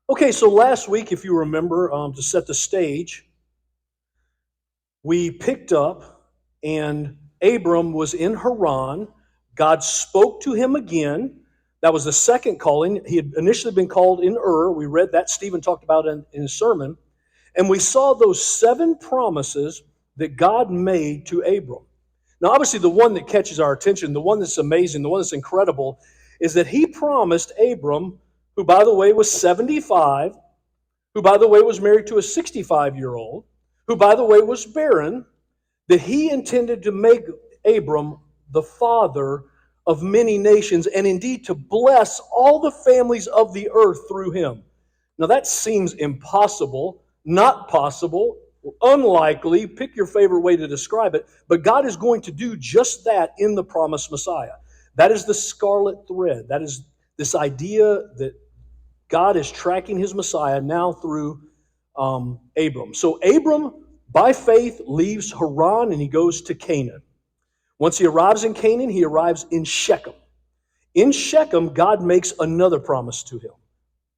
Okay, so last week, if you remember, to set the stage, we picked up and Abram was in Haran. God spoke to him again. That was the second calling. He had initially been called in Ur. We read that. Stephen talked about it in his sermon. And we saw those 7 promises that God made to Abram. Now, obviously, the one that catches our attention, the one that's amazing, the one that's incredible, is that he promised Abram, who, by the way, was 75, who, by the way, was married to a 65-year-old, who, by the way, was barren, that he intended to make Abram the father of many nations and indeed to bless all the families of the earth through him. Now, that seems impossible, not possible, unlikely. Pick your favorite way to describe it. But God is going to do just that in the promised Messiah. That is the scarlet thread. That is this idea that God is tracking his Messiah now through Abram. So Abram, by faith, leaves Haran and he goes to Canaan. Once he arrives in Canaan, he arrives in Shechem. In Shechem, God makes another promise to him.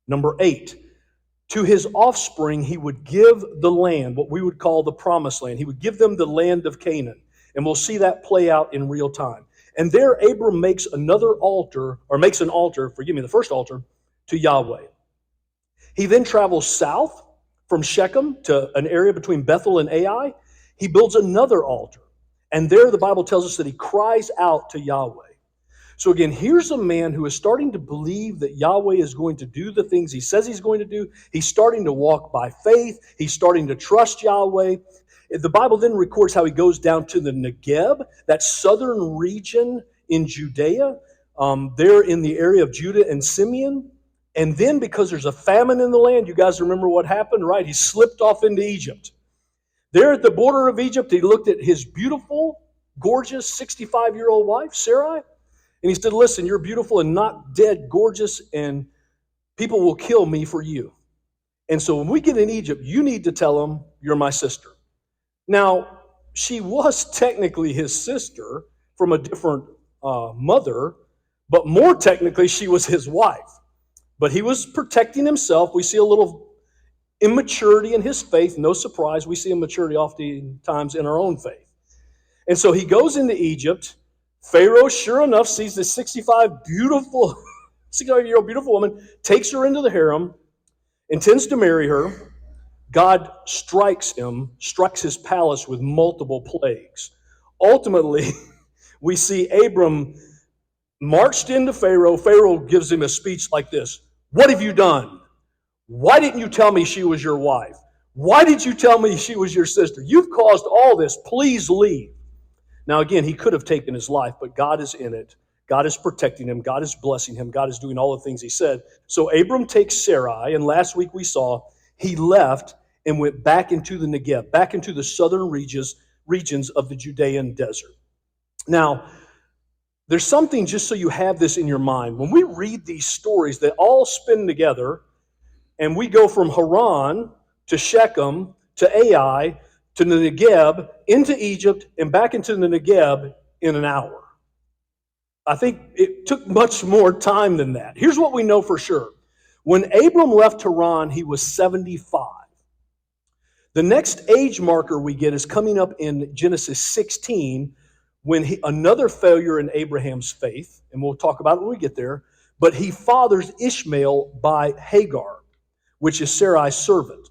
Number 8, to his offspring, he would give the land, what we would call the promised land. He would give them the land of Canaan. And we'll see that play out in real time. And there, Abram makes another altar, or makes an altar, the first altar, to Yahweh. He then travels south from Shechem to an area between Bethel and Ai. He builds another altar. And there the Bible tells us that he cries out to Yahweh. So again, here's a man who is starting to believe that Yahweh is going to do the things he says he's going to do. He's starting to walk by faith. He's starting to trust Yahweh. The Bible then records how he goes down to the Negeb, that southern region in Judea, there in the area of Judah and Simeon. And then because there's a famine in the land, you guys remember what happened, right? He slipped off into Egypt. There at the border of Egypt, he looked at his beautiful, gorgeous 65-year-old wife, Sarai, and he said, listen, you're beautiful and not dead, gorgeous, and people will kill me for you. And so when we get in Egypt, you need to tell them you're my sister. Now, she was technically his sister from a different mother, but more technically, she was his wife. But he was protecting himself. We see a little immaturity in his faith. No surprise, we see immaturity oftentimes in our own faith. And so he goes into Egypt. Pharaoh, sure enough, sees this 65-year-old beautiful woman, takes her into the harem, intends to marry her. God strikes his palace with multiple plagues. Ultimately, we see Abram marched into Pharaoh. Pharaoh gives him a speech like this: what have you done? Why didn't you tell me she was your wife? Why did you tell me she was your sister? You've caused all this. Please leave. Now, again, he could have taken his life, but God is in it. God is protecting him. God is blessing him. God is doing all the things he said. So Abram takes Sarai, and last week we saw he left and went back into the Negeb, back into the southern regions of the Judean desert. Now, there's something, just so you have this in your mind. When we read these stories, they all spin together, and we go from Haran to Shechem to Ai to the Negeb, into Egypt, and back into the Negeb in an hour. I think it took much more time than that. Here's what we know for sure. When Abram left Haran, he was 75. The next age marker we get is coming up in Genesis 16, when another failure in Abraham's faith, and we'll talk about it when we get there, but he fathers Ishmael by Hagar, which is Sarai's servant.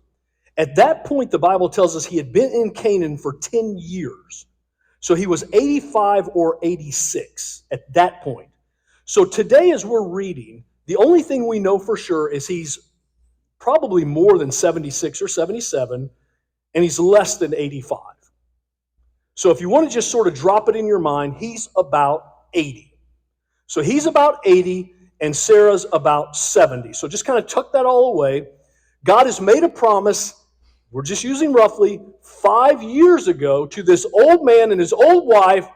At that point, the Bible tells us he had been in Canaan for 10 years. So he was 85 or 86 at that point. So today, as we're reading, the only thing we know for sure is he's probably more than 76 or 77, and he's less than 85. So if you want to just sort of drop it in your mind, he's about 80. So he's about 80, and Sarah's about 70. So just kind of tuck that all away. God has made a promise, we're just using roughly 5 years ago, to this old man and his old wife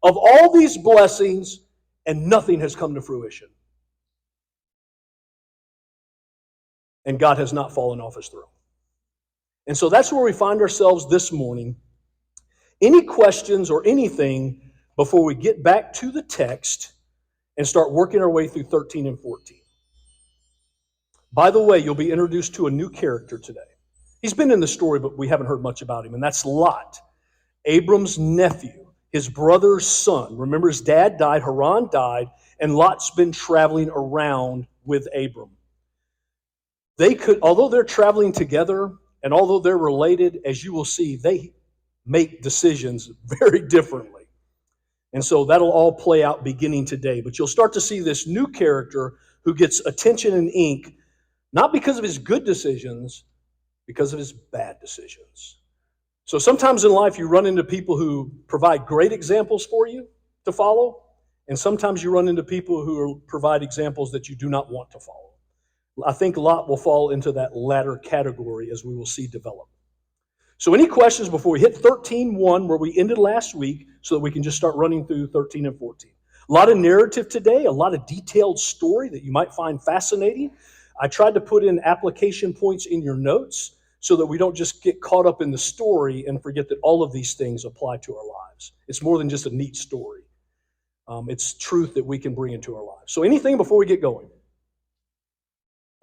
of all these blessings, and nothing has come to fruition. And God has not fallen off his throne. And so that's where we find ourselves this morning. Any questions or anything before we get back to the text and start working our way through 13 and 14? By the way, you'll be introduced to a new character today. He's been in the story, but we haven't heard much about him, and that's Lot, Abram's nephew, his brother's son. Remember, his dad died, Haran died, and Lot's been traveling around with Abram. Although they're traveling together, and although they're related, as you will see, they make decisions very differently. And so that'll all play out beginning today. But you'll start to see this new character who gets attention and ink, not because of his good decisions, because of his bad decisions. So sometimes in life you run into people who provide great examples for you to follow, and sometimes you run into people who provide examples that you do not want to follow. I think Lot will fall into that latter category as we will see develop. So any questions before we hit 13:1, where we ended last week, so that we can just start running through 13 and 14? A lot of narrative today, a lot of detailed story that you might find fascinating. I tried to put in application points in your notes so that we don't just get caught up in the story and forget that all of these things apply to our lives. It's more than just a neat story. It's truth that we can bring into our lives. So anything before we get going?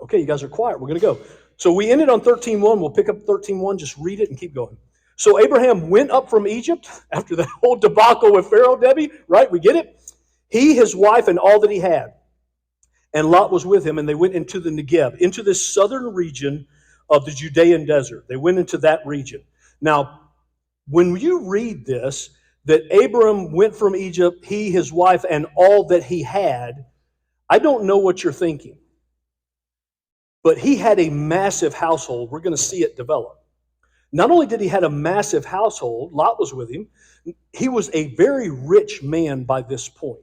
Okay, you guys are quiet. We're going to go. So we ended on 13:1. We'll pick up 13:1. Just read it and keep going. So Abraham went up from Egypt after that whole debacle with Pharaoh, Debbie, right? We get it? He, his wife, and all that he had. And Lot was with him, and they went into the Negev, into this southern region of the Judean desert. They went into that region. Now, when you read this, that Abram went from Egypt, he, his wife, and all that he had, I don't know what you're thinking. But he had a massive household. We're going to see it develop. Not only did he have a massive household, Lot was with him, he was a very rich man by this point.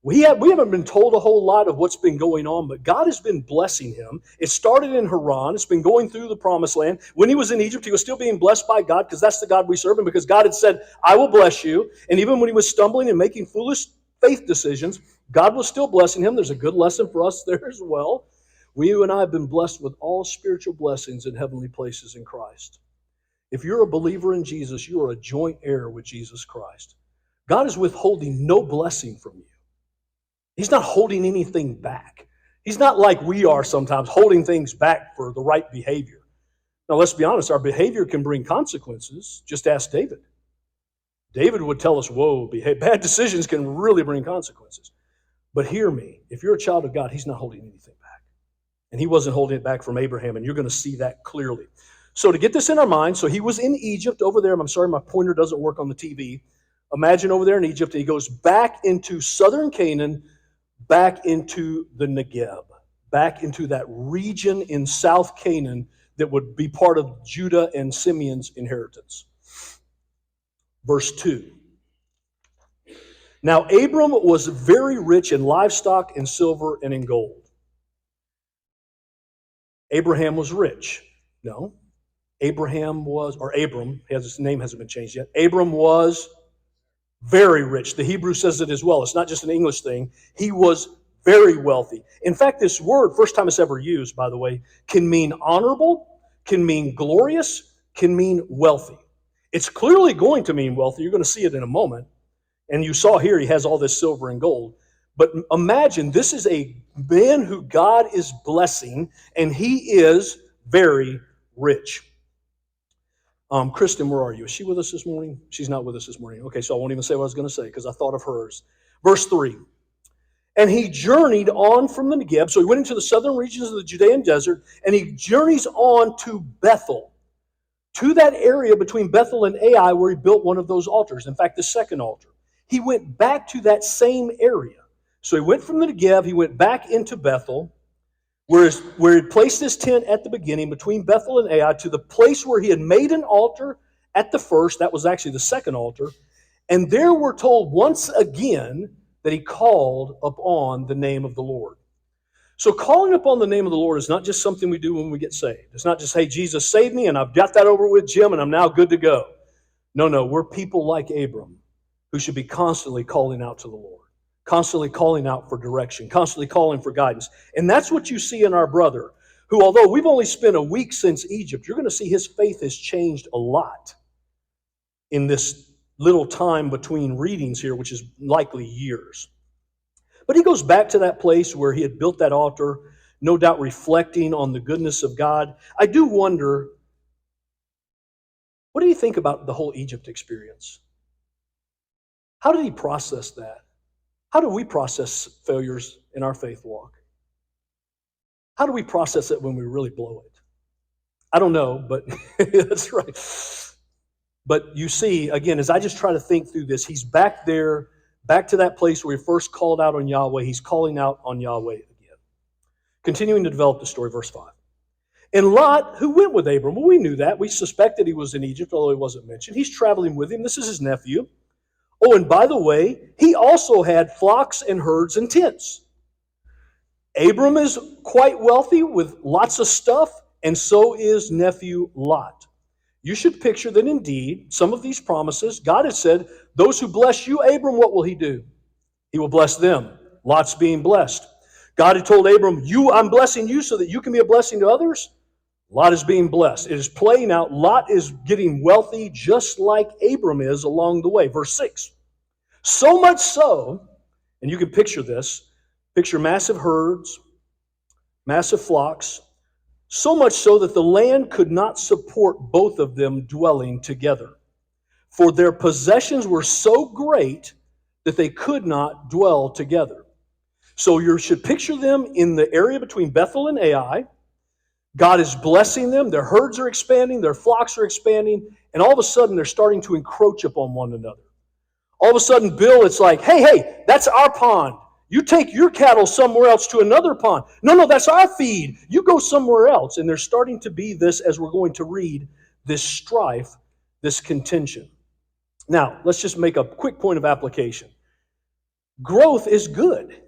We haven't been told a whole lot of what's been going on, but God has been blessing him. It started in Haran. It's been going through the promised land. When he was in Egypt, he was still being blessed by God, because that's the God we serve, and because God had said, I will bless you. And even when he was stumbling and making foolish faith decisions, God was still blessing him. There's a good lesson for us there as well. You and I have been blessed with all spiritual blessings in heavenly places in Christ. If you're a believer in Jesus, you are a joint heir with Jesus Christ. God is withholding no blessing from you. He's not holding anything back. He's not like we are sometimes, holding things back for the right behavior. Now, let's be honest, our behavior can bring consequences. Just ask David. David would tell us, whoa, bad decisions can really bring consequences. But hear me, if you're a child of God, he's not holding anything back. And he wasn't holding it back from Abraham, and you're going to see that clearly. So to get this in our mind, so he was in Egypt over there. I'm sorry, my pointer doesn't work on the TV. Imagine over there in Egypt, and he goes back into southern Canaan, back into the Negev, back into that region in South Canaan that would be part of Judah and Simeon's inheritance. Verse 2. Now Abram was very rich in livestock and silver and in gold. Abraham was rich. No. Abram, his name hasn't been changed yet. Abram was very rich. The Hebrew says it as well. It's not just an English thing. He was very wealthy. In fact, this word, first time it's ever used, by the way, can mean honorable, can mean glorious, can mean wealthy. It's clearly going to mean wealthy. You're going to see it in a moment. And you saw here he has all this silver and gold. But imagine, this is a man who God is blessing, and he is very rich. Kristen, where are you? Is she with us this morning? She's not with us this morning. Okay, so I won't even say what I was going to say because I thought of hers. Verse 3. And he journeyed on from the Negev, so he went into the southern regions of the Judean desert, and he journeys on to Bethel, to that area between Bethel and Ai where he built one of those altars. In fact, the second altar. He went back to that same area. So he went from the Negev, he went back into Bethel, where he placed his tent at the beginning between Bethel and Ai, to the place where he had made an altar at the first. That was actually the second altar. And there we're told once again that he called upon the name of the Lord. So calling upon the name of the Lord is not just something we do when we get saved. It's not just, hey, Jesus saved me and I've got that over with, Jim, and I'm now good to go. No, we're people like Abram who should be constantly calling out to the Lord. Constantly calling out for direction, constantly calling for guidance. And that's what you see in our brother, who, although we've only spent a week since Egypt, you're going to see his faith has changed a lot in this little time between readings here, which is likely years. But he goes back to that place where he had built that altar. no doubt reflecting on the goodness of God. I do wonder, what do you think about the whole Egypt experience? How did he process that? How do we process failures in our faith walk? How do we process it when we really blow it? I don't know, but that's right. But you see, again, as I just try to think through this, he's back there, back to that place where he first called out on Yahweh. He's calling out on Yahweh again. Continuing to develop the story, verse 5. And Lot, who went with Abram, well, we knew that. We suspected he was in Egypt, although he wasn't mentioned. He's traveling with him. This is his nephew. Oh, and by the way, he also had flocks and herds and tents. Abram is quite wealthy with lots of stuff, and so is nephew Lot. You should picture that indeed, some of these promises, God has said, those who bless you, Abram, what will he do? He will bless them. Lot's being blessed. God had told Abram, I'm blessing you so that you can be a blessing to others. Lot is being blessed. It is playing out. Lot is getting wealthy just like Abram is along the way. Verse 6. So much so, and you can picture this, picture massive herds, massive flocks, so much so that the land could not support both of them dwelling together. For their possessions were so great that they could not dwell together. So you should picture them in the area between Bethel and Ai. God is blessing them. Their herds are expanding. Their flocks are expanding. And all of a sudden, they're starting to encroach upon one another. All of a sudden, Bill, it's like, hey, that's our pond. You take your cattle somewhere else to another pond. No, that's our feed. You go somewhere else. And there's starting to be this, as we're going to read, this strife, this contention. Now, let's just make a quick point of application. Growth is good.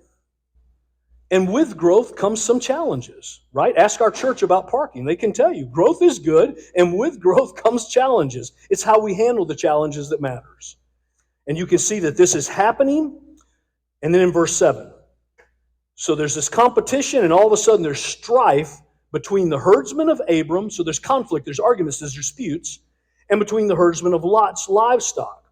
And with growth comes some challenges, right? Ask our church about parking. They can tell you growth is good, and with growth comes challenges. It's how we handle the challenges that matters. And you can see that this is happening. And then in verse 7, so there's this competition, and all of a sudden there's strife between the herdsmen of Abram. So there's conflict, there's arguments, there's disputes, and between the herdsmen of Lot's livestock.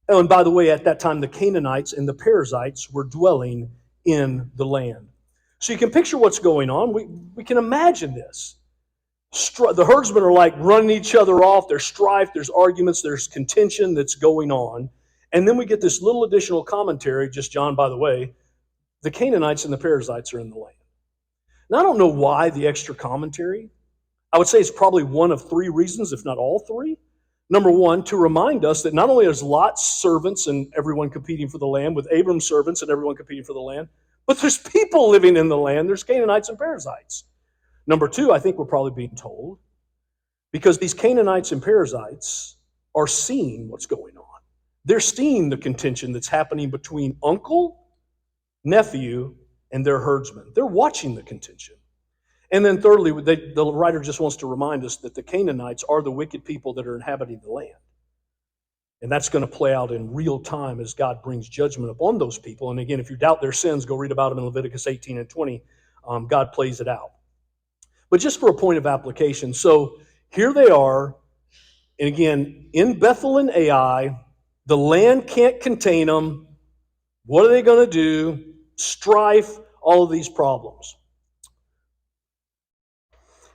Oh, and by the way, at that time, the Canaanites and the Perizzites were dwelling in the land. So you can picture what's going on. We can imagine this. The herdsmen are like running each other off. There's strife, there's arguments, there's contention that's going on. And then we get this little additional commentary, just John, by the way, the Canaanites and the Perizzites are in the land. Now, I don't know why the extra commentary. I would say it's probably one of three reasons, if not all three. Number one, to remind us that not only is Lot's servants and everyone competing for the land, with Abram's servants and everyone competing for the land, but there's people living in the land. There's Canaanites and Perizzites. Number two, I think we're probably being told, because these Canaanites and Perizzites are seeing what's going on. They're seeing the contention that's happening between uncle, nephew, and their herdsmen. They're watching the contention. And then thirdly, the writer just wants to remind us that the Canaanites are the wicked people that are inhabiting the land. And that's going to play out in real time as God brings judgment upon those people. And again, if you doubt their sins, go read about them in Leviticus 18 and 20. God plays it out. But just for a point of application, so here they are, and again, in Bethel and Ai, the land can't contain them. What are they going to do? Strife, all of these problems.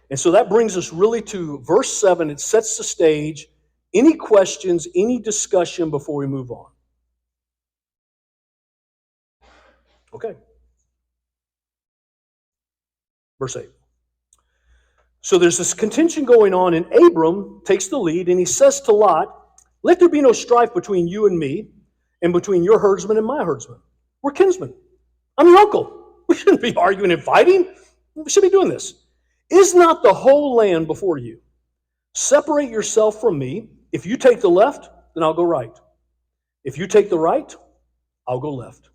And so that brings us really to verse 7. It sets the stage. Any questions, any discussion before we move on? Okay. Verse 8. So there's this contention going on, and Abram takes the lead, and he says to Lot, let there be no strife between you and me, and between your herdsmen and my herdsmen. We're kinsmen. I'm your uncle. We shouldn't be arguing and fighting. We should be doing this. Is not the whole land before you? Separate yourself from me. If you take the left, then I'll go right. If you take the right, I'll go left.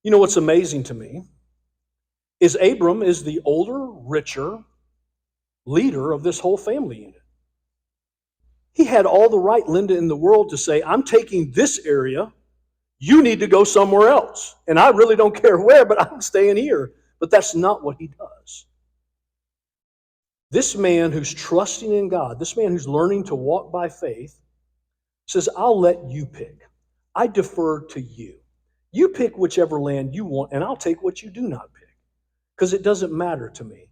You know what's amazing to me is Abram is the older, richer leader of this whole family unit. He had all the right, Linda, in the world to say, I'm taking this area. You need to go somewhere else. And I really don't care where, but I'm staying here. But that's not what he does. This man who's trusting in God, this man who's learning to walk by faith, says, I'll let you pick. I defer to you. You pick whichever land you want, and I'll take what you do not pick. because it doesn't matter to me.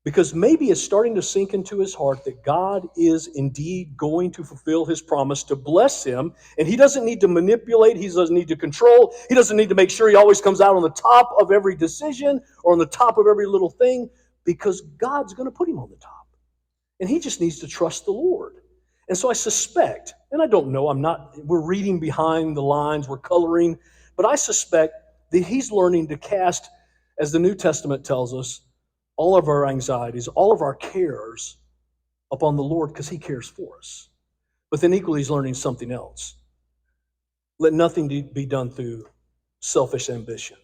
Because maybe it's starting to sink into his heart that God is indeed going to fulfill his promise to bless him, and he doesn't need to manipulate, he doesn't need to control, he doesn't need to make sure he always comes out on the top of every decision or on the top of every little thing, because God's going to put him on the top. And he just needs to trust the Lord. And so I suspect, and I don't know, we're reading behind the lines, we're coloring, but I suspect that he's learning to cast, as the New Testament tells us, all of our anxieties, all of our cares upon the Lord because he cares for us. But then equally, he's learning something else. Let nothing be done through selfish ambition.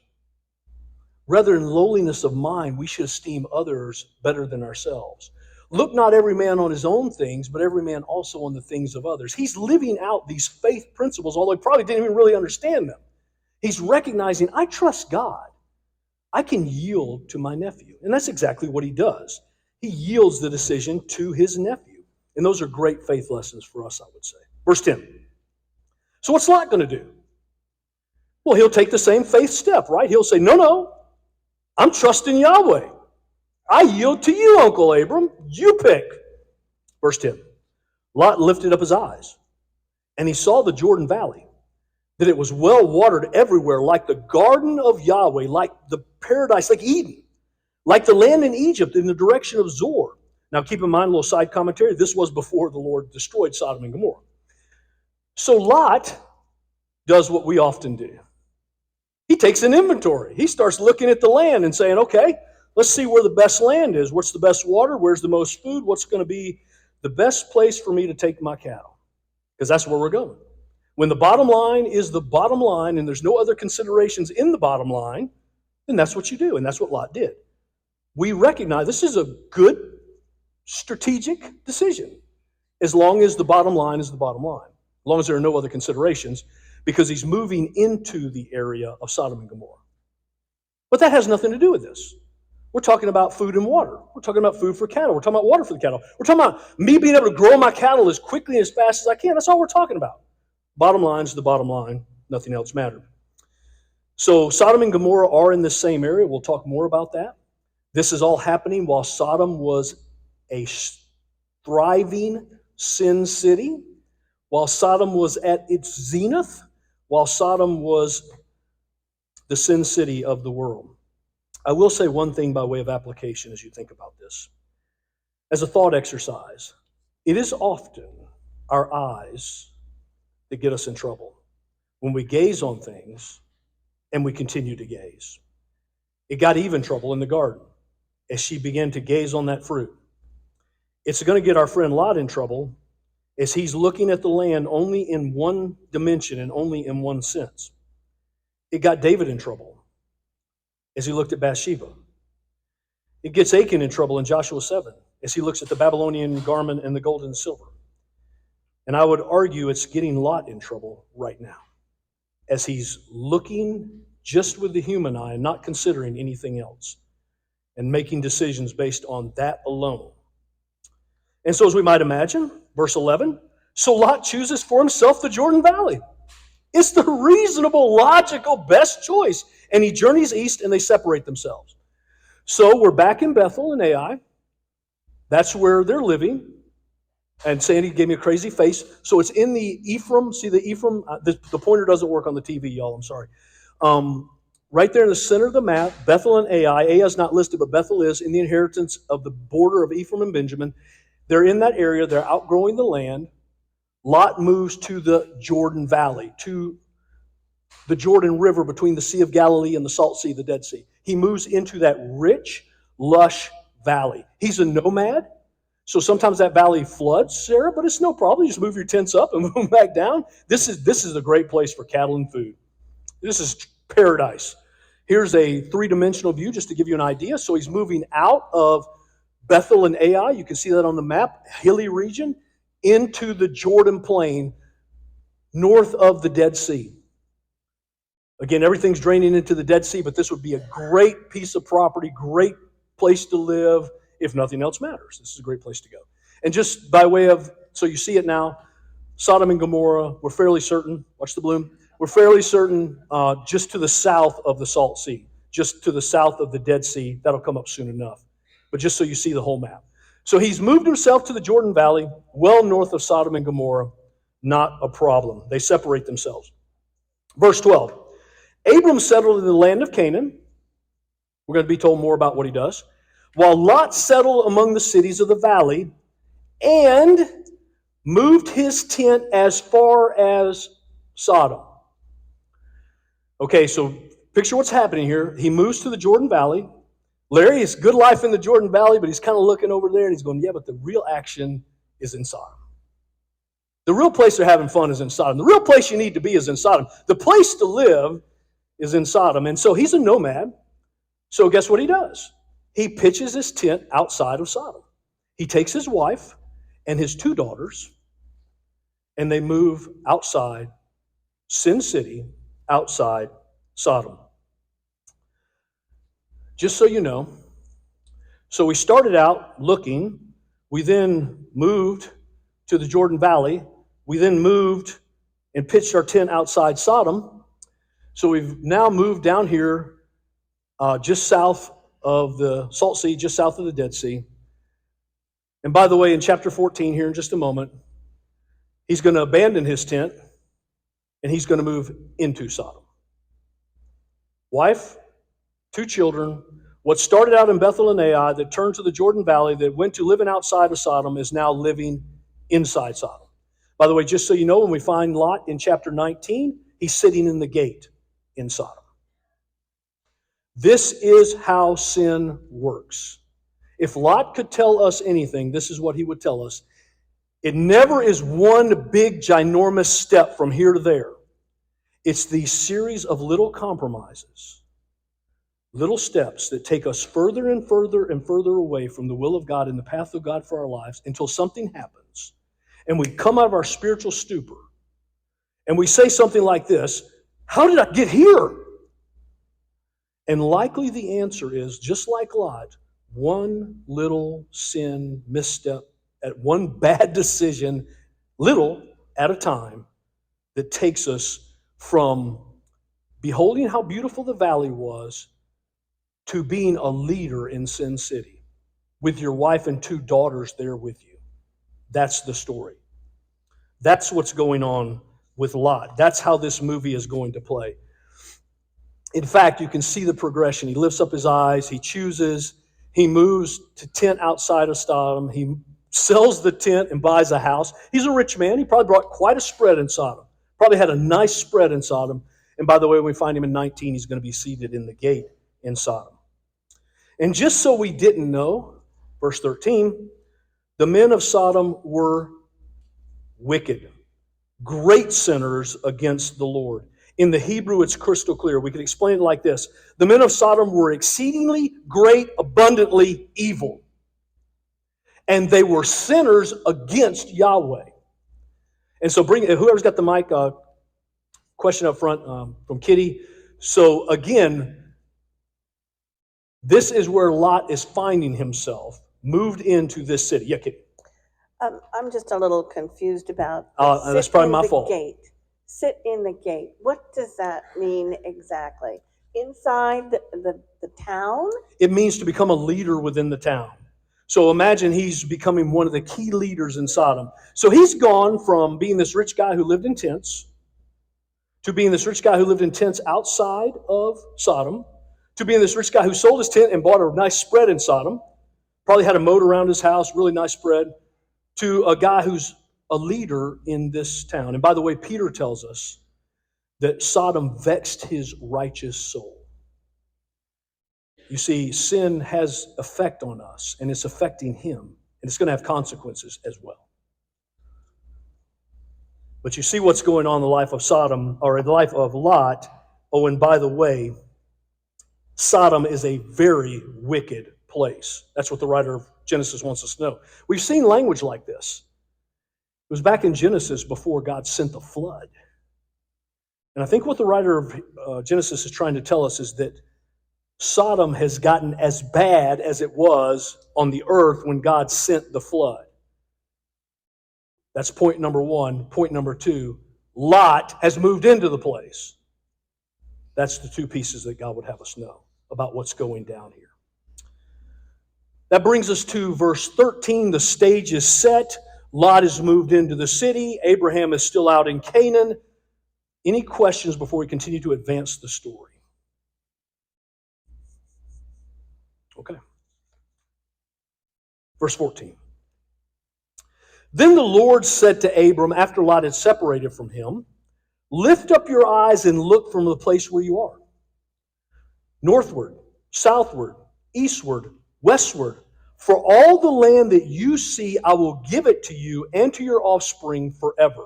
Rather, in lowliness of mind, we should esteem others better than ourselves. Look not every man on his own things, but every man also on the things of others. He's living out these faith principles, although he probably didn't even really understand them. He's recognizing, I trust God. I can yield to my nephew. And that's exactly what he does. He yields the decision to his nephew. And those are great faith lessons for us, I would say. Verse 10. So what's Lot going to do? Well, he'll take the same faith step, right? He'll say, no, I'm trusting Yahweh. I yield to you, Uncle Abram. You pick. Verse 10. Lot lifted up his eyes, and he saw the Jordan Valley, that it was well watered everywhere, like the garden of Yahweh, like the paradise, like Eden, like the land in Egypt in the direction of Zor. Now keep in mind, a little side commentary, this was before the Lord destroyed Sodom and Gomorrah. So Lot does what we often do. He takes an inventory. He starts looking at the land and saying, okay, let's see where the best land is. What's the best water? Where's the most food? What's going to be the best place for me to take my cattle? Because that's where we're going. When the bottom line is the bottom line and there's no other considerations in the bottom line, then that's what you do, and that's what Lot did. We recognize this is a good strategic decision as long as the bottom line is the bottom line, as long as there are no other considerations, because he's moving into the area of Sodom and Gomorrah. But that has nothing to do with this. We're talking about food and water. We're talking about food for cattle. We're talking about water for the cattle. We're talking about me being able to grow my cattle as quickly and as fast as I can. That's all we're talking about. Bottom line is the bottom line. Nothing else mattered. So Sodom and Gomorrah are in the same area. We'll talk more about that. This is all happening while Sodom was a thriving sin city, while Sodom was at its zenith, while Sodom was the sin city of the world. I will say one thing by way of application as you think about this. As a thought exercise, it is often our eyes that get us in trouble when we gaze on things and we continue to gaze. It got Eve in trouble in the garden as she began to gaze on that fruit. It's going to get our friend Lot in trouble as he's looking at the land only in one dimension and only in one sense. It got David in trouble as he looked at Bathsheba. It gets Achan in trouble in Joshua 7 as he looks at the Babylonian garment and the gold and silver. And I would argue it's getting Lot in trouble right now as he's looking just with the human eye and not considering anything else and making decisions based on that alone. And so as we might imagine, verse 11, so Lot chooses for himself the Jordan Valley. It's the reasonable, logical, best choice. And he journeys east and they separate themselves. So we're back in Bethel and Ai. That's where they're living. And Sandy gave me a crazy face. So it's in the Ephraim. See the Ephraim? The pointer doesn't work on the TV, y'all. I'm sorry. Right there in the center of the map, Bethel and Ai. Ai is not listed, but Bethel is in the inheritance of the border of Ephraim and Benjamin. They're in that area. They're outgrowing the land. Lot moves to the Jordan Valley, to the Jordan River between the Sea of Galilee and the Salt Sea, the Dead Sea. He moves into that rich, lush valley. He's a nomad. So sometimes that valley floods, Sarah, but it's no problem. You just move your tents up and move back down. This is a great place for cattle and food. This is paradise. Here's a three-dimensional view just to give you an idea. So he's moving out of Bethel and Ai. You can see that on the map, hilly region, into the Jordan Plain, north of the Dead Sea. Again, everything's draining into the Dead Sea, but this would be a great piece of property, great place to live, if nothing else matters. This is a great place to go. And just by way of, so you see it now, Sodom and Gomorrah, we're fairly certain, watch the bloom, we're fairly certain just to the south of the Salt Sea. just to the south of the Dead Sea. That'll come up soon enough. But just so you see the whole map. So he's moved himself to the Jordan Valley, well north of Sodom and Gomorrah. Not a problem. They separate themselves. Verse 12. Abram settled in the land of Canaan. We're going to be told more about what he does. While Lot settled among the cities of the valley and moved his tent as far as Sodom. Okay, so picture what's happening here. He moves to the Jordan Valley. Larry is good life in the Jordan Valley, but he's kind of looking over there and he's going, yeah, but the real action is in Sodom. The real place they're having fun is in Sodom. The real place you need to be is in Sodom. The place to live is in Sodom. And so he's a nomad. So guess what he does? He pitches his tent outside of Sodom. He takes his wife and his 2 daughters, and they move outside Sin City, outside Sodom. Just so you know, so we started out looking. We then moved to the Jordan Valley. We then moved and pitched our tent outside Sodom. So we've now moved down here just south of the Salt Sea, just south of the Dead Sea. And by the way, in chapter 14 here in just a moment, he's going to abandon his tent and he's going to move into Sodom. Wife, 2 children. What started out in Bethel and Ai that turned to the Jordan Valley, that went to living outside of Sodom, is now living inside Sodom. By the way, just so you know, when we find Lot in chapter 19, he's sitting in the gate in Sodom. This is how sin works. If Lot could tell us anything, this is what he would tell us. It never is one big, ginormous step from here to there. It's these series of little compromises, little steps that take us further and further and further away from the will of God and the path of God for our lives until something happens and we come out of our spiritual stupor and we say something like this, how did I get here? And likely the answer is, just like Lot, one little sin, misstep, at one bad decision, little at a time, that takes us from beholding how beautiful the valley was to being a leader in Sin City with your wife and 2 daughters there with you. That's the story. That's what's going on with Lot. That's how this movie is going to play. In fact, you can see the progression. He lifts up his eyes. He chooses. He moves to tent outside of Sodom. He sells the tent and buys a house. He's a rich man. He probably brought quite a spread in Sodom. Probably had a nice spread in Sodom. And by the way, when we find him in 19, he's going to be seated in the gate in Sodom. And just so we didn't know, verse 13, the men of Sodom were wicked, great sinners against the Lord. In the Hebrew, it's crystal clear. We can explain it like this. The men of Sodom were exceedingly great, abundantly evil. And they were sinners against Yahweh. And so whoever's got the mic, question up front from Kitty. So again, this is where Lot is finding himself, moved into this city. Yeah, Kitty. I'm just a little confused about that's probably my fault. Gate. Sit in the gate. What does that mean exactly? Inside the town? It means to become a leader within the town. So imagine he's becoming one of the key leaders in Sodom. So he's gone from being this rich guy who lived in tents to being this rich guy who lived in tents outside of Sodom to being this rich guy who sold his tent and bought a nice spread in Sodom, probably had a moat around his house, really nice spread, to a guy who's a leader in this town. And by the way, Peter tells us that Sodom vexed his righteous soul. You see, sin has effect on us, and it's affecting him, and it's going to have consequences as well. But you see what's going on in the life of Sodom, or the life of Lot. Oh, and by the way, Sodom is a very wicked place. That's what the writer of Genesis wants us to know. We've seen language like this. It was back in Genesis before God sent the flood. And I think what the writer of Genesis is trying to tell us is that Sodom has gotten as bad as it was on the earth when God sent the flood. That's point number 1. Point number 2, Lot has moved into the place. That's the 2 pieces that God would have us know. about what's going down here. That brings us to verse 13. The stage is set. Lot has moved into the city. Abraham is still out in Canaan. Any questions before we continue to advance the story? Okay. Verse 14. Then the Lord said to Abram, after Lot had separated from him, lift up your eyes and look from the place where you are. Northward, southward, eastward, westward. For all the land that you see, I will give it to you and to your offspring forever.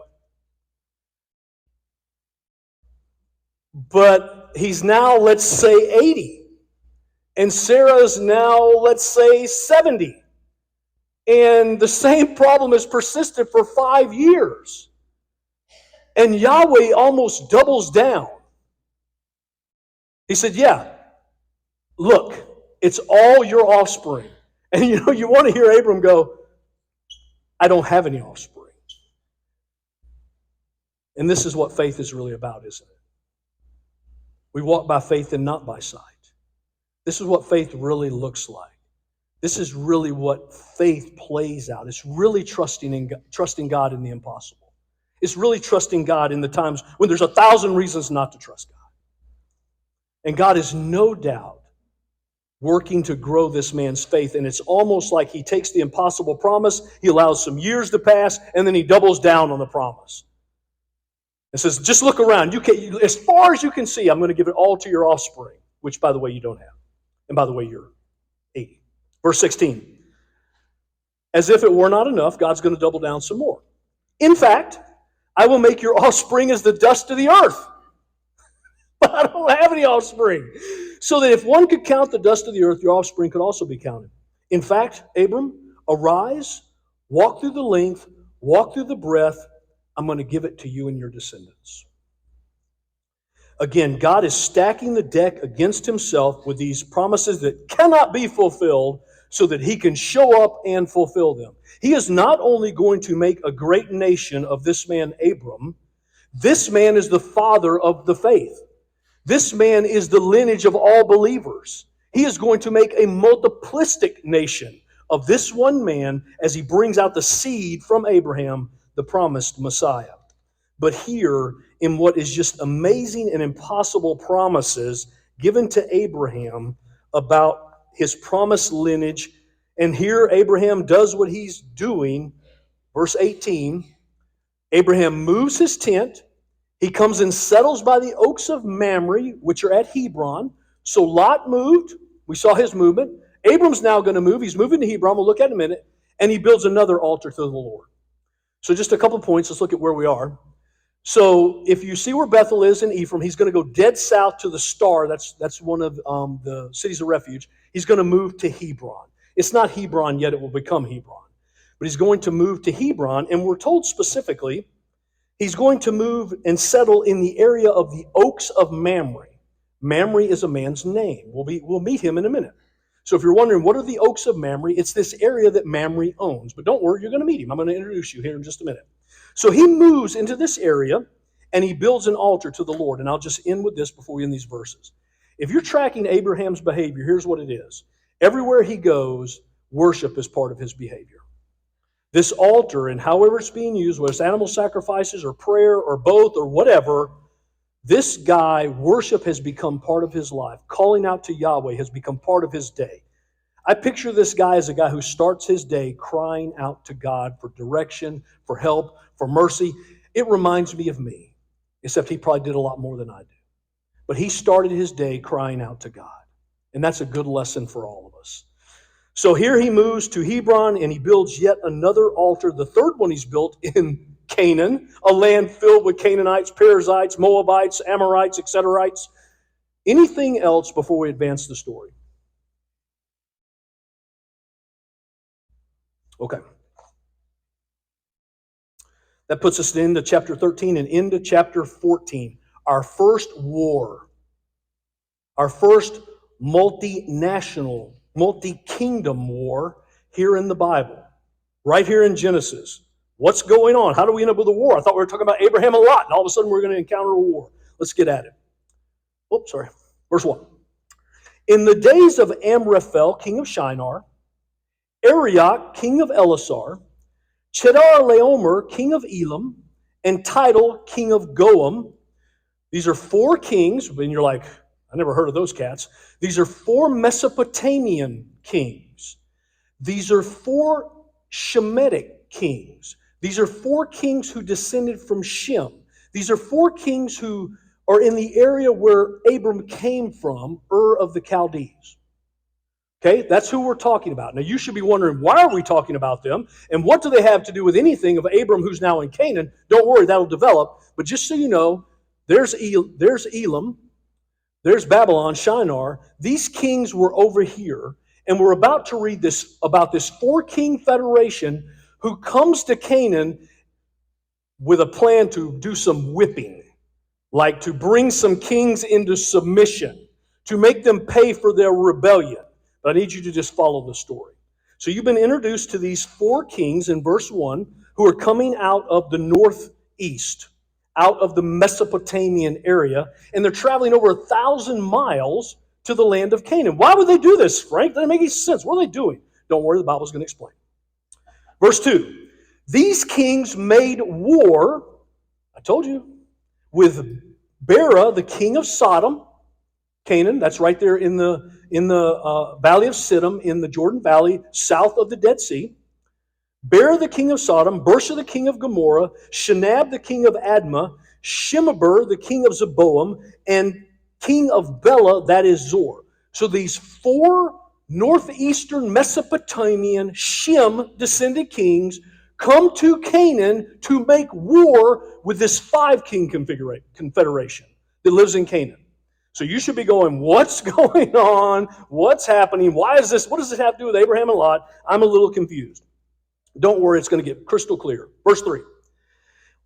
But he's now, let's say, 80. And Sarah's now, let's say, 70. And the same problem has persisted for 5 years. And Yahweh almost doubles down. He said, yeah, look, it's all your offspring. And you want to hear Abram go, I don't have any offspring. And this is what faith is really about, isn't it? We walk by faith and not by sight. This is what faith really looks like. This is really what faith plays out. It's really trusting God in the impossible. It's really trusting God in the times when there's 1,000 reasons not to trust God. And God is no doubt working to grow this man's faith. And it's almost like he takes the impossible promise, he allows some years to pass, and then he doubles down on the promise. And says, just look around. As far as you can see, I'm going to give it all to your offspring, which, by the way, you don't have. And by the way, you're 80. Verse 16. As if it were not enough, God's going to double down some more. In fact, I will make your offspring as the dust of the earth. But I don't have any offspring. So that if one could count the dust of the earth, your offspring could also be counted. In fact, Abram, arise, walk through the length, walk through the breadth. I'm going to give it to you and your descendants. Again, God is stacking the deck against himself with these promises that cannot be fulfilled so that he can show up and fulfill them. He is not only going to make a great nation of this man, Abram, this man is the father of the faith. This man is the lineage of all believers. He is going to make a multiplistic nation of this one man as he brings out the seed from Abraham, the promised Messiah. But here, in what is just amazing and impossible promises given to Abraham about his promised lineage, and here Abraham does what he's doing. Verse 18, Abraham moves his tent. He comes and settles by the oaks of Mamre, which are at Hebron. So Lot moved. We saw his movement. Abram's now going to move. He's moving to Hebron. We'll look at it in a minute. And he builds another altar to the Lord. So just a couple points. Let's look at where we are. So if you see where Bethel is in Ephraim, he's going to go dead south to the star. That's one of the cities of refuge. He's going to move to Hebron. It's not Hebron yet. It will become Hebron. But he's going to move to Hebron. And we're told specifically, he's going to move and settle in the area of the Oaks of Mamre. Mamre is a man's name. We'll meet him in a minute. So if you're wondering, what are the Oaks of Mamre? It's this area that Mamre owns. But don't worry, you're going to meet him. I'm going to introduce you here in just a minute. So he moves into this area, and he builds an altar to the Lord. And I'll just end with this before we end these verses. If you're tracking Abraham's behavior, here's what it is. Everywhere he goes, worship is part of his behavior. This altar, and however it's being used, whether it's animal sacrifices or prayer or both or whatever, this guy, worship has become part of his life. Calling out to Yahweh has become part of his day. I picture this guy as a guy who starts his day crying out to God for direction, for help, for mercy. It reminds me of me, except he probably did a lot more than I do. But he started his day crying out to God. And that's a good lesson for all of us. So here he moves to Hebron and he builds yet another altar. The third one he's built in Canaan, a land filled with Canaanites, Perizzites, Moabites, Amorites, Etcerites. Anything else before we advance the story? Okay. That puts us into chapter 13 and into chapter 14. Our first war. Our first multinational, multi-kingdom war here in the Bible. Right here in Genesis. What's going on? How do we end up with a war? I thought we were talking about Abraham a lot, and all of a sudden we're going to encounter a war. Let's get at it. Verse 1. In the days of Amraphel, king of Shinar, Arioch, king of Elasar, Chedorlaomer, king of Elam, and Tidal, king of Goam. These are four kings, and you're like, I never heard of those cats. These are four Mesopotamian kings. These are four Shemitic kings. These are four kings who descended from Shem. These are four kings who are in the area where Abram came from, Ur of the Chaldees. Okay, that's who we're talking about. Now you should be wondering, why are we talking about them? And what do they have to do with anything of Abram who's now in Canaan? Don't worry, that'll develop. But just so you know, there's Elam, there's Babylon, Shinar. These kings were over here, and we're about to read this about this four-king federation who comes to Canaan with a plan to do some whipping, like to bring some kings into submission, to make them pay for their rebellion. But I need you to just follow the story. So you've been introduced to these four kings in verse 1 who are coming out of the northeast, out of the Mesopotamian area, and they're traveling over 1,000 miles to the land of Canaan. Why would they do this, Frank? That doesn't make any sense. What are they doing? Don't worry, the Bible's going to explain. Verse 2, these kings made war, I told you, with Bera, the king of Sodom, Canaan, that's right there in the valley of Siddim, in the Jordan Valley, south of the Dead Sea. Bera, the king of Sodom, Bersha, the king of Gomorrah, Shinab, the king of Admah, Shemeber, the king of Zeboam, and king of Bela, that is Zor. So these four northeastern Mesopotamian Shem-descended kings come to Canaan to make war with this five-king confederation that lives in Canaan. So you should be going, what's going on? What's happening? Why is this? What does this have to do with Abraham and Lot? I'm a little confused. Don't worry, it's going to get crystal clear. Verse 3.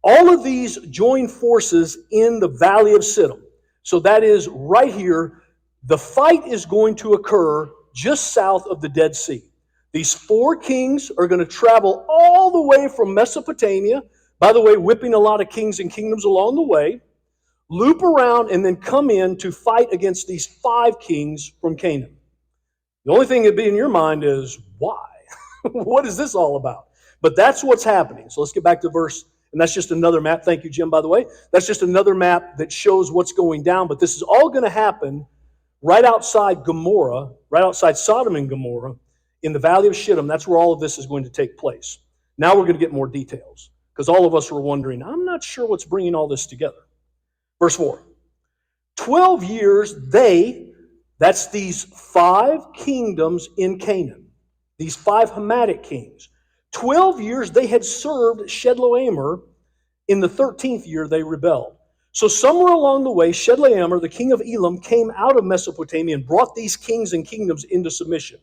All of these join forces in the valley of Siddim. So that is right here. The fight is going to occur just south of the Dead Sea. These four kings are going to travel all the way from Mesopotamia, by the way, whipping a lot of kings and kingdoms along the way, loop around, and then come in to fight against these five kings from Canaan. The only thing that'd be in your mind is, why? What is this all about? But that's what's happening. So let's get back to verse, and that's just another map. Thank you, Jim, by the way. That's just another map that shows what's going down, but this is all going to happen right outside Gomorrah, right outside Sodom and Gomorrah, in the valley of Shittim. That's where all of this is going to take place. Now we're going to get more details, because all of us were wondering, I'm not sure what's bringing all this together. Verse 4, 12 years that's these five kingdoms in Canaan, these five Hamitic kings. 12 years they had served Chedorlaomer. In the 13th year they rebelled. So somewhere along the way, Chedorlaomer, the king of Elam, came out of Mesopotamia and brought these kings and kingdoms into submission.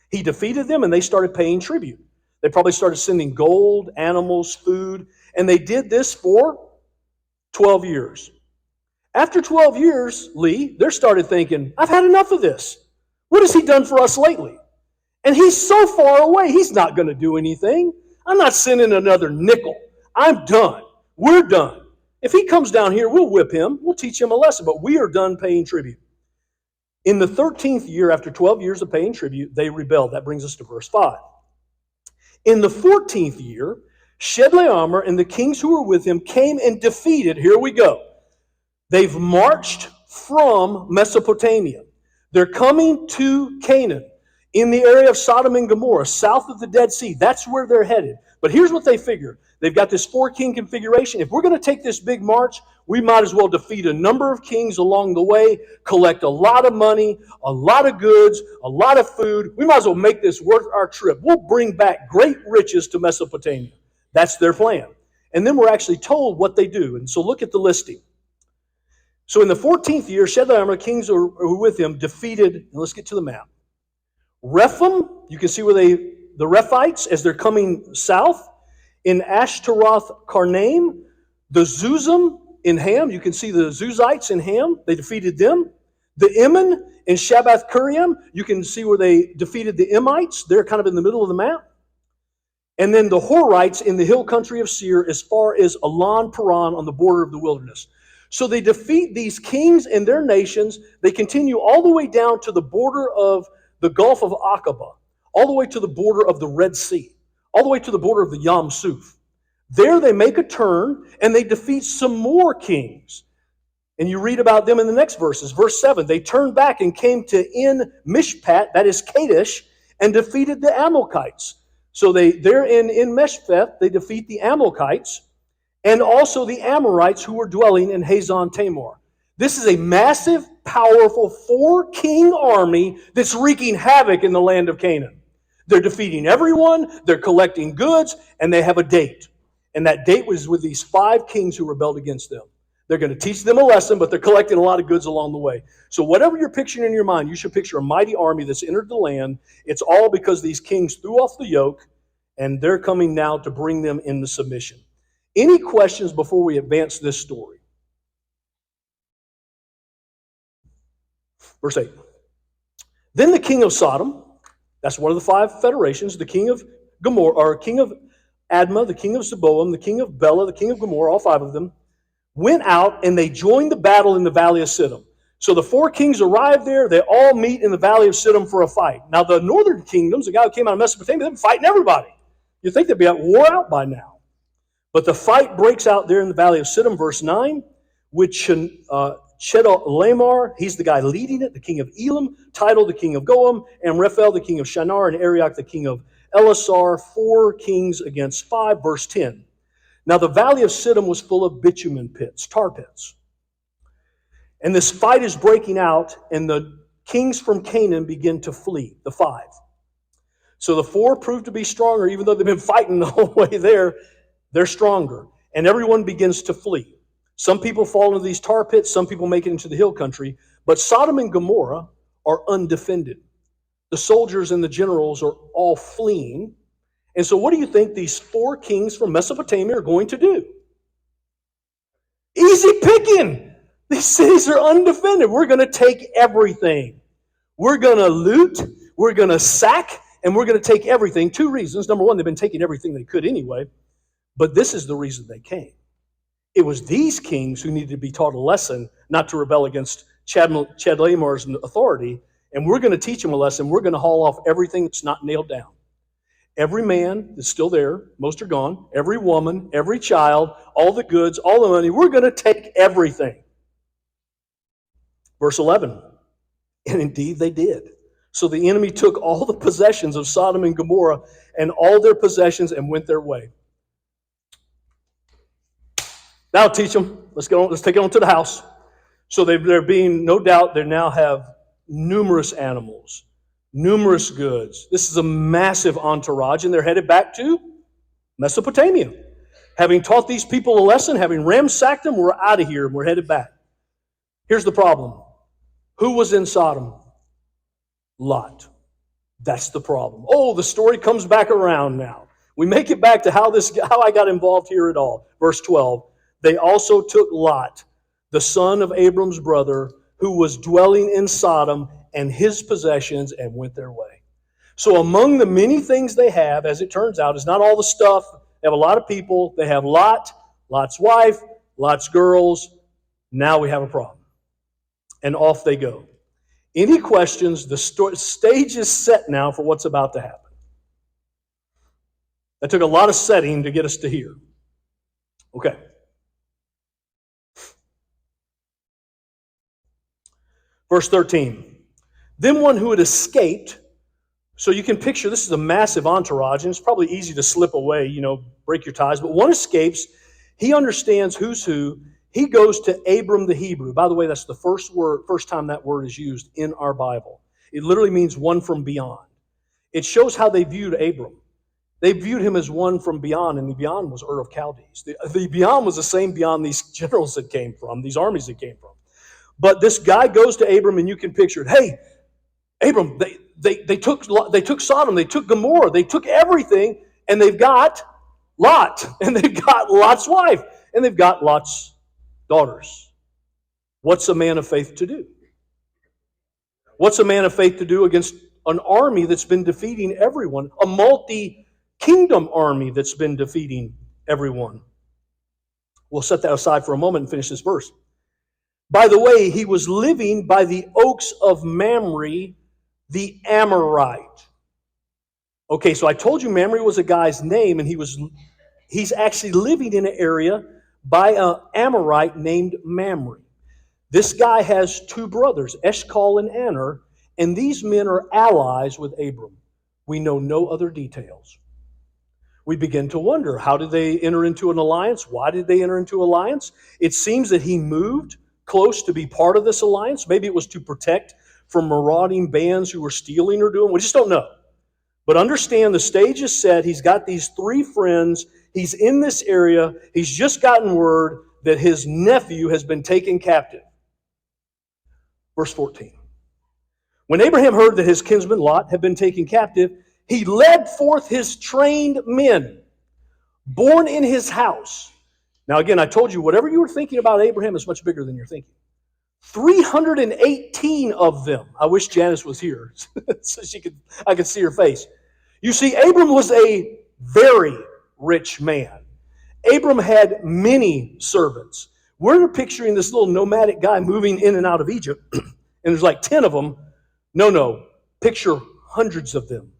He defeated them and they started paying tribute. They probably started sending gold, animals, food, and they did this for 12 years. After 12 years, Lee, they started thinking, I've had enough of this. What has he done for us lately? And he's so far away, he's not going to do anything. I'm not sending another nickel. I'm done. We're done. If he comes down here, we'll whip him. We'll teach him a lesson, but we are done paying tribute. In the 13th year, after 12 years of paying tribute, they rebelled. That brings us to verse 5. In the 14th year, Chedorlaomer and the kings who were with him came and defeated, here we go. They've marched from Mesopotamia. They're coming to Canaan in the area of Sodom and Gomorrah, south of the Dead Sea. That's where they're headed. But here's what they figure. They've got this four-king configuration. If we're going to take this big march, we might as well defeat a number of kings along the way, collect a lot of money, a lot of goods, a lot of food. We might as well make this worth our trip. We'll bring back great riches to Mesopotamia. That's their plan. And then we're actually told what they do. And so look at the listing. So in the 14th year, Chedorlaomer, kings who were with him, defeated, and let's get to the map. Rephaim, you can see where the Rephites, as they're coming south, in Ashtaroth Karnaim, the Zuzim in Ham, you can see the Zuzites in Ham, they defeated them. The Immon in Shabbath Kuriam, you can see where they defeated the Emmites, they're kind of in the middle of the map. And then the Horites in the hill country of Seir, as far as Elon Paran on the border of the wilderness. So they defeat these kings and their nations. They continue all the way down to the border of the Gulf of Aqaba, all the way to the border of the Red Sea, all the way to the border of the Yam Suf. There they make a turn and they defeat some more kings. And you read about them in the next verses. Verse 7, they turned back and came to En Mishpat, that is Kadesh, and defeated the Amalekites. So they're in Meshpheth, they defeat the Amalekites, and also the Amorites who were dwelling in Hazon Tamar. This is a massive, powerful 4-king army that's wreaking havoc in the land of Canaan. They're defeating everyone, they're collecting goods, and they have a date. And that date was with these 5 kings who rebelled against them. They're going to teach them a lesson, but they're collecting a lot of goods along the way. So whatever you're picturing in your mind, you should picture a mighty army that's entered the land. It's all because these kings threw off the yoke, and they're coming now to bring them into submission. Any questions before we advance this story? Verse 8. Then the king of Sodom, that's one of the 5 federations, the king of Gomorrah, or king of Admah, the king of Zeboim, the king of Bela, the king of Gomorrah, all 5 of them, went out and they joined the battle in the valley of Siddim. So the 4 kings arrived there. They all meet in the valley of Siddim for a fight. Now the northern kingdoms, the guy who came out of Mesopotamia, they've been fighting everybody. You'd think they'd be wore out by now. But the fight breaks out there in the valley of Siddim, verse 9, with Chedorlaomer, he's the guy leading it, the king of Elam, Tidal, the king of Goam, and Raphael, the king of Shinar, and Arioch, the king of Elasar, 4 kings against 5, verse 10. Now the valley of Siddim was full of bitumen pits, tar pits. And this fight is breaking out, and the kings from Canaan begin to flee, the 5. So the 4 proved to be stronger, even though they've been fighting the whole way there, they're stronger. And everyone begins to flee. Some people fall into these tar pits, some people make it into the hill country, but Sodom and Gomorrah are undefended. The soldiers and the generals are all fleeing. And so what do you think these 4 kings from Mesopotamia are going to do? Easy picking. These cities are undefended. We're going to take everything. We're going to loot, we're going to sack, and we're going to take everything. 2 reasons. Number 1, they've been taking everything they could anyway. But this is the reason they came. It was these kings who needed to be taught a lesson not to rebel against Chedorlaomer's authority. And we're going to teach them a lesson. We're going to haul off everything that's not nailed down. Every man that's still there, most are gone, every woman, every child, all the goods, all the money, we're going to take everything. Verse 11, and indeed they did. So the enemy took all the possessions of Sodom and Gomorrah and all their possessions and went their way. That'll teach them. Let's take it on to the house. So they're being, no doubt, they now have numerous animals, numerous goods. This is a massive entourage, and they're headed back to Mesopotamia. Having taught these people a lesson, having ransacked them, we're out of here and we're headed back. Here's the problem. Who was in Sodom? Lot. That's the problem. Oh, the story comes back around now. We make it back to how I got involved here at all. Verse 12. They also took Lot, the son of Abram's brother, who was dwelling in Sodom, and his possessions, and went their way. So among the many things they have, as it turns out, is not all the stuff. They have a lot of people. They have Lot, Lot's wife, Lot's girls. Now we have a problem. And off they go. Any questions? The stage is set now for what's about to happen. That took a lot of setting to get us to here. Okay. Verse 13. Then one who had escaped, so you can picture this is a massive entourage, and it's probably easy to slip away, break your ties, but one escapes. He understands who's who. He goes to Abram the Hebrew. By the way, that's the first time that word is used in our Bible. It literally means one from beyond. It shows how they viewed Abram. They viewed him as one from beyond, and the beyond was Ur of Chaldees. The beyond was the same beyond these generals that came from, these armies that came from. But this guy goes to Abram, and you can picture it. Hey, Abram, they took Sodom, they took Gomorrah, they took everything, and they've got Lot, and they've got Lot's wife, and they've got Lot's daughters. What's a man of faith to do? What's a man of faith to do against an army that's been defeating everyone, a multi-kingdom army that's been defeating everyone? We'll set that aside for a moment and finish this verse. By the way, he was living by the oaks of Mamre, the Amorite. Okay, so I told you Mamre was a guy's name, and he's actually living in an area by an Amorite named Mamre. This guy has two brothers, Eshcol and Aner, and these men are allies with Abram. We know no other details. We begin to wonder, how did they enter into an alliance? Why did they enter into alliance? It seems that he moved close to be part of this alliance. Maybe it was to protect from marauding bands who were stealing or doing. We just don't know. But understand, the stage is set. He's got these three friends. He's in this area. He's just gotten word that his nephew has been taken captive. Verse 14. When Abraham heard that his kinsman Lot had been taken captive, he led forth his trained men, born in his house. Now again, I told you, whatever you were thinking about Abraham is much bigger than you're thinking. 318 of them. I wish Janice was here so I could see her face. You see, Abram was a very rich man. Abram had many servants. We're picturing this little nomadic guy moving in and out of Egypt, and there's like 10 of them. No. Picture hundreds of them.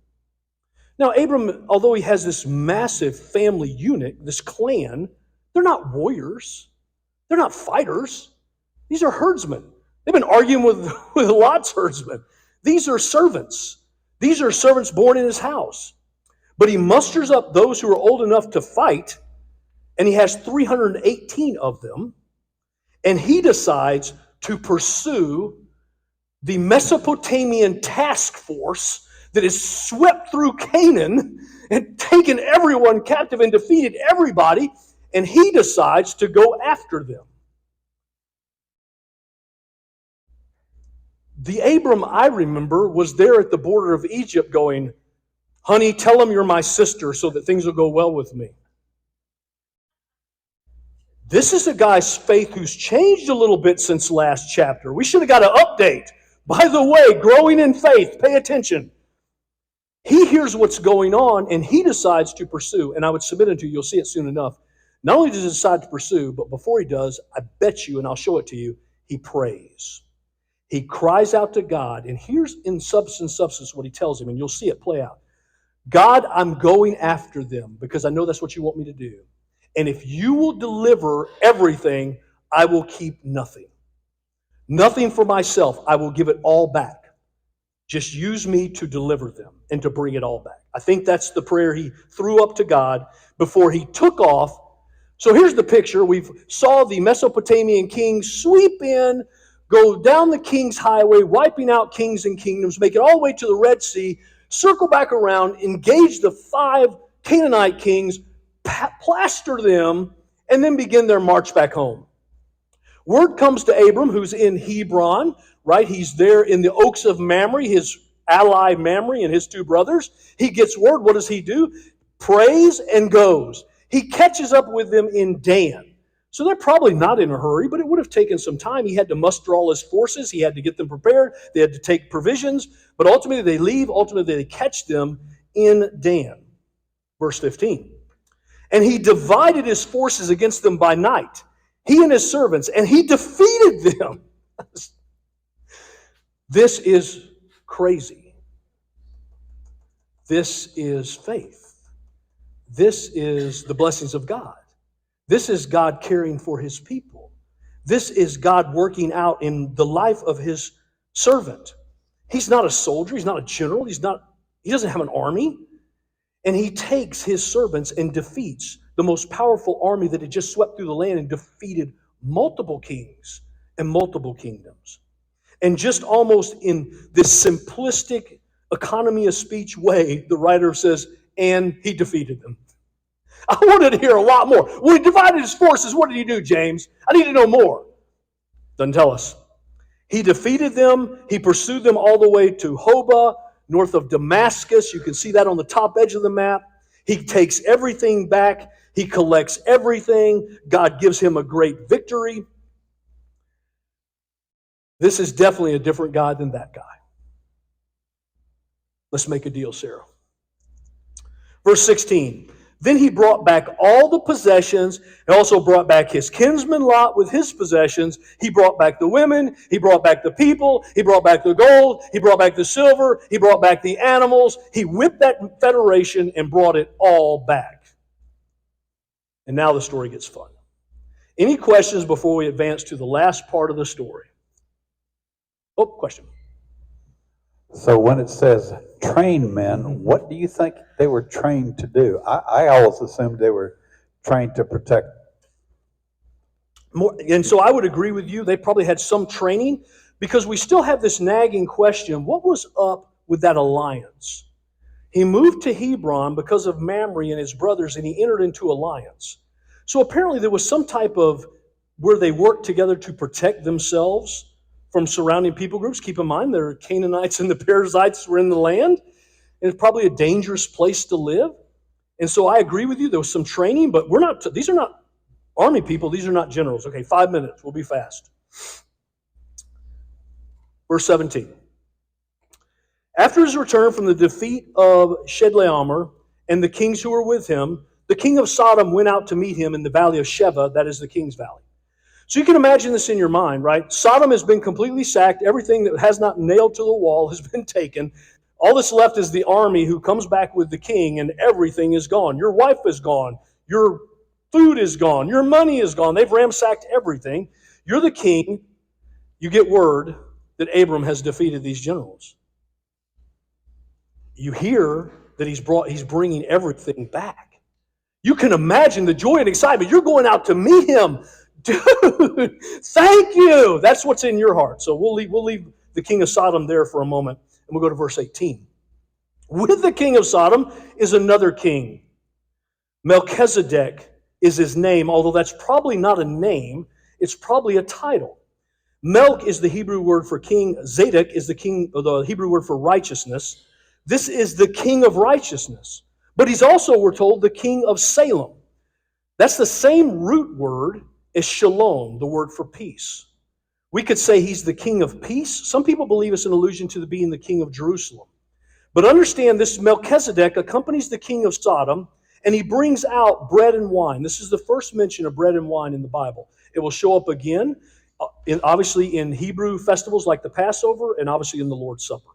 Now, Abram, although he has this massive family unit, this clan, they're not warriors. They're not fighters. These are herdsmen. They've been arguing with Lot's herdsmen. These are servants. These are servants born in his house. But he musters up those who are old enough to fight, and he has 318 of them, and he decides to pursue the Mesopotamian task force that has swept through Canaan and taken everyone captive and defeated everybody, and he decides to go after them. The Abram I remember was there at the border of Egypt going, "Honey, tell them you're my sister so that things will go well with me." This is a guy's faith who's changed a little bit since last chapter. We should have got an update. By the way, growing in faith, pay attention. He hears what's going on and he decides to pursue. And I would submit it to you, you'll see it soon enough. Not only does he decide to pursue, but before he does, I bet you, and I'll show it to you, he prays. He cries out to God. And here's in substance what he tells him, and you'll see it play out. God, I'm going after them because I know that's what you want me to do. And if you will deliver everything, I will keep nothing. Nothing for myself. I will give it all back. Just use me to deliver them and to bring it all back. I think that's the prayer he threw up to God before he took off. So here's the picture. We saw the Mesopotamian kings sweep in, go down the king's highway, wiping out kings and kingdoms, make it all the way to the Red Sea, circle back around, engage the 5 Canaanite kings, plaster them, and then begin their march back home. Word comes to Abram, who's in Hebron, right? He's there in the oaks of Mamre, his ally Mamre and his 2 brothers. He gets word. What does he do? Prays and goes. He catches up with them in Dan. So they're probably not in a hurry, but it would have taken some time. He had to muster all his forces. He had to get them prepared. They had to take provisions. But ultimately they leave. Ultimately they catch them in Dan. Verse 15. And he divided his forces against them by night, he and his servants, and he defeated them. This is crazy. This is faith. This is the blessings of God. This is God caring for his people. This is God working out in the life of his servant. He's not a soldier. He's not a general. He doesn't have an army. And he takes his servants and defeats the most powerful army that had just swept through the land and defeated multiple kings and multiple kingdoms. And just almost in this simplistic economy of speech way, the writer says, and he defeated them. I wanted to hear a lot more. When he divided his forces, what did he do, James? I need to know more. Doesn't tell us. He defeated them. He pursued them all the way to Hobah, north of Damascus. You can see that on the top edge of the map. He takes everything back. He collects everything. God gives him a great victory. This is definitely a different God than that guy. Let's make a deal, Sarah. Verse 16. Then he brought back all the possessions. He also brought back his kinsman Lot with his possessions. He brought back the women. He brought back the people. He brought back the gold. He brought back the silver. He brought back the animals. He whipped that federation and brought it all back. And now the story gets fun. Any questions before we advance to the last part of the story? Oh, question. So when it says train men, what do you think they were trained to do? I always assumed they were trained to protect. And so I would agree with you. They probably had some training, because we still have this nagging question: what was up with that alliance? He moved to Hebron because of Mamre and his brothers, and he entered into alliance. So apparently there was some type of where they worked together to protect themselves from surrounding people groups. Keep in mind, the Canaanites and the Perizzites were in the land, and it's probably a dangerous place to live. And so I agree with you. There was some training, but these are not army people. These are not generals. Okay, 5 minutes. We'll be fast. Verse 17. After his return from the defeat of Chedorlaomer and the kings who were with him, the king of Sodom went out to meet him in the valley of Sheva, that is the king's valley. So you can imagine this in your mind, right? Sodom has been completely sacked. Everything that has not nailed to the wall has been taken. All that's left is the army who comes back with the king, and everything is gone. Your wife is gone. Your food is gone. Your money is gone. They've ransacked everything. You're the king. You get word that Abram has defeated these generals. You hear that he's bringing everything back. You can imagine the joy and excitement. You're going out to meet him. Dude, thank you. That's what's in your heart. So we'll leave the king of Sodom there for a moment, and we'll go to verse 18. With the king of Sodom is another king. Melchizedek is his name, although that's probably not a name. It's probably a title. Melch is the Hebrew word for king. Zadok is the Hebrew word for righteousness. This is the king of righteousness. But he's also, we're told, the king of Salem. That's the same root word as shalom, the word for peace. We could say he's the king of peace. Some people believe it's an allusion to being the king of Jerusalem. But understand, this Melchizedek accompanies the king of Sodom, and he brings out bread and wine. This is the first mention of bread and wine in the Bible. It will show up again, obviously in Hebrew festivals like the Passover, and obviously in the Lord's Supper.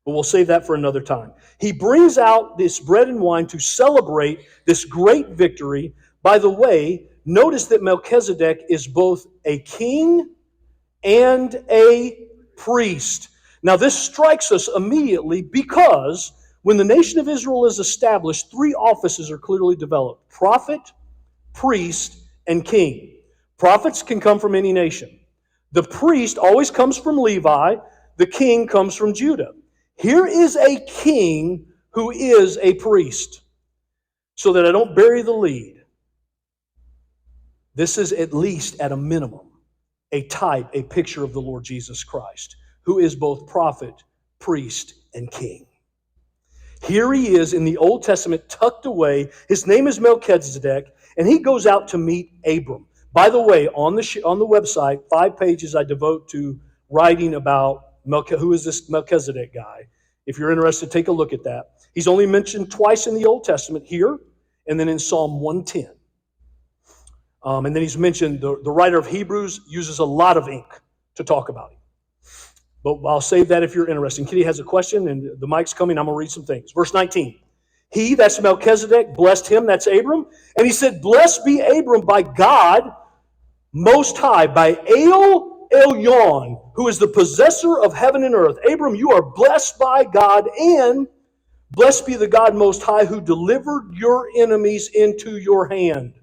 But we'll save that for another time. He brings out this bread and wine to celebrate this great victory. By the way, notice that Melchizedek is both a king and a priest. Now, this strikes us immediately because when the nation of Israel is established, three offices are clearly developed: prophet, priest, and king. Prophets can come from any nation. The priest always comes from Levi. The king comes from Judah. Here is a king who is a priest. So that I don't bury the lead, this is at least at a minimum a type, a picture of the Lord Jesus Christ, who is both prophet, priest, and king. Here he is in the Old Testament, tucked away. His name is Melchizedek, and he goes out to meet Abram. By the way, on the website, 5 pages I devote to writing about who is this Melchizedek guy. If you're interested, take a look at that. He's only mentioned twice in the Old Testament, here and then in Psalm 110. And then he's mentioned, the writer of Hebrews uses a lot of ink to talk about him. But I'll save that if you're interested. Kitty has a question, and the mic's coming. I'm going to read some things. Verse 19. He, that's Melchizedek, blessed him, that's Abram. And he said, blessed be Abram by God Most High, by El Elyon, who is the possessor of heaven and earth. Abram, you are blessed by God, and blessed be the God Most High, who delivered your enemies into your hand.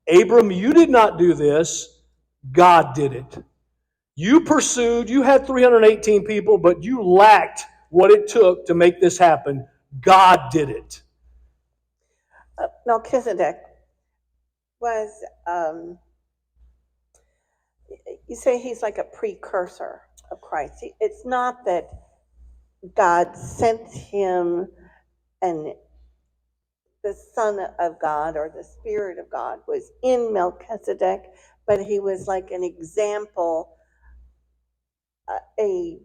Abram, you did not do this. God did it. You pursued, you had 318 people, but you lacked what it took to make this happen. God did it. Melchizedek was, you say he's like a precursor of Christ. It's not that God sent him and the Son of God or the Spirit of God was in Melchizedek, but he was like an example, a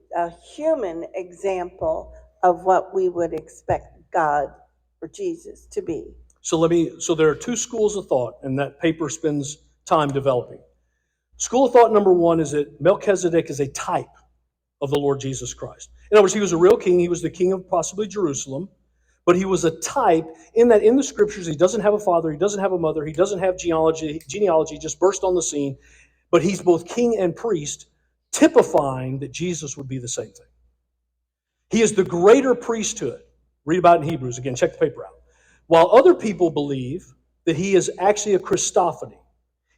human example of what we would expect God or Jesus to be. So there are two schools of thought, and that paper spends time developing. School of thought number one is that Melchizedek is a type of the Lord Jesus Christ. In other words, he was a real king. He was the king of possibly Jerusalem, but he was a type in that in the scriptures, he doesn't have a father, he doesn't have a mother, he doesn't have genealogy just burst on the scene, but he's both king and priest, typifying that Jesus would be the same thing. He is the greater priesthood. Read about it in Hebrews. Again, check the paper out. While other people believe that he is actually a Christophany,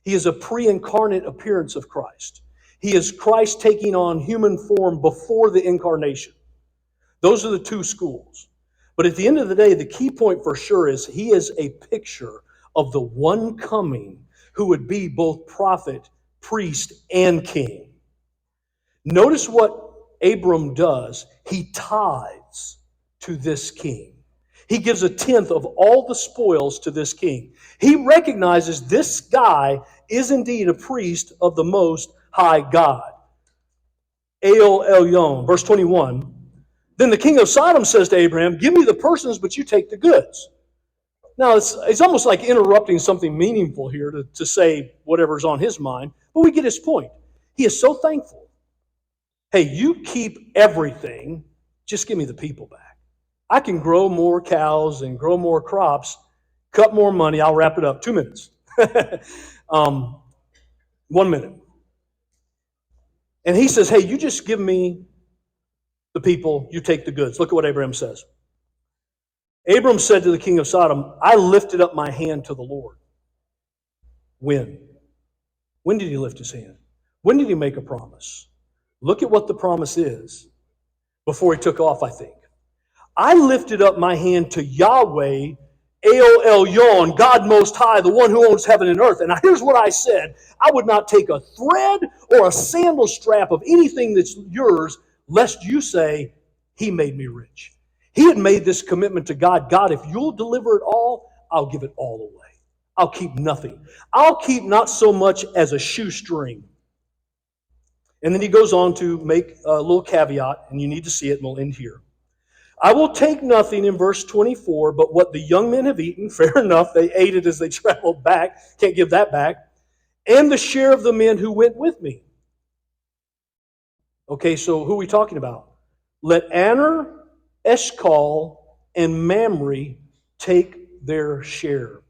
he is a pre-incarnate appearance of Christ. He is Christ taking on human form before the incarnation. Those are the two schools. But at the end of the day, the key point for sure is he is a picture of the one coming who would be both prophet, priest, and king. Notice what Abram does. He tithes to this king. He gives a tenth of all the spoils to this king. He recognizes this guy is indeed a priest of the Most High God. El Elyon, verse 21. Then the king of Sodom says to Abraham, give me the persons, but you take the goods. Now, it's almost like interrupting something meaningful here to say whatever's on his mind, but we get his point. He is so thankful. Hey, you keep everything, just give me the people back. I can grow more cows and grow more crops, cut more money. I'll wrap it up. 2 minutes. 1 minute. And he says, hey, you just give me the people, you take the goods. Look at what Abraham says. Abram said to the king of Sodom, I lifted up my hand to the Lord. When? When did he lift his hand? When did he make a promise? Look at what the promise is before he took off, I think. I lifted up my hand to Yahweh, El Elyon, God Most High, the one who owns heaven and earth. And here's what I said. I would not take a thread or a sandal strap of anything that's yours, lest you say, he made me rich. He had made this commitment to God. God, if you'll deliver it all, I'll give it all away. I'll keep nothing. I'll keep not so much as a shoestring. And then he goes on to make a little caveat, and you need to see it, and we'll end here. I will take nothing in verse 24, but what the young men have eaten, fair enough, they ate it as they traveled back, can't give that back, and the share of the men who went with me. Okay, so who are we talking about? Let Aner, Eshcol, and Mamre take their share.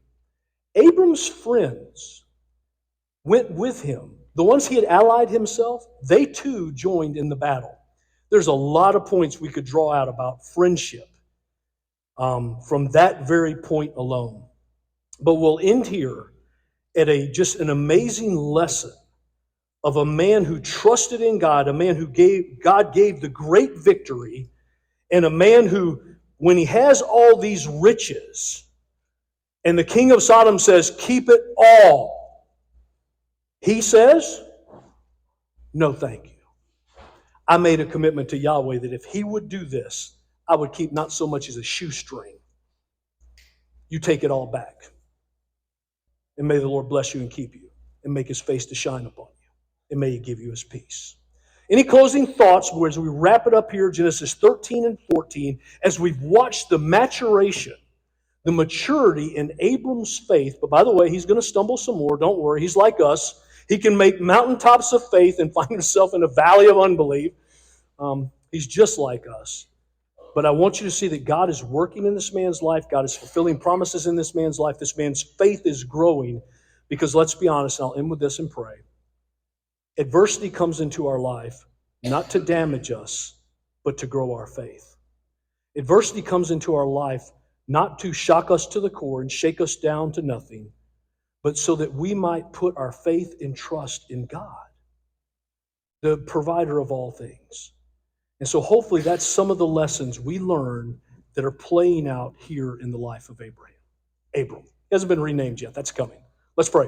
Abram's friends went with him. The ones he had allied himself, they too joined in the battle. There's a lot of points we could draw out about friendship from that very point alone. But we'll end here at just an amazing lesson of a man who trusted in God, a man who God gave the great victory, and a man who, when he has all these riches, and the king of Sodom says, keep it all, he says, no thank you. I made a commitment to Yahweh that if he would do this, I would keep not so much as a shoestring. You take it all back. And may the Lord bless you and keep you and make his face to shine upon you. And may he give you his peace. Any closing thoughts as we wrap it up here, Genesis 13 and 14, as we've watched the maturation, the maturity in Abram's faith. But by the way, he's going to stumble some more. Don't worry. He's like us. He can make mountaintops of faith and find himself in a valley of unbelief. He's just like us. But I want you to see that God is working in this man's life. God is fulfilling promises in this man's life. This man's faith is growing because let's be honest, and I'll end with this and pray. Adversity comes into our life not to damage us, but to grow our faith. Adversity comes into our life not to shock us to the core and shake us down to nothing, but so that we might put our faith and trust in God, the provider of all things. And so hopefully that's some of the lessons we learn that are playing out here in the life of Abraham. Abram. He hasn't been renamed yet. That's coming. Let's pray.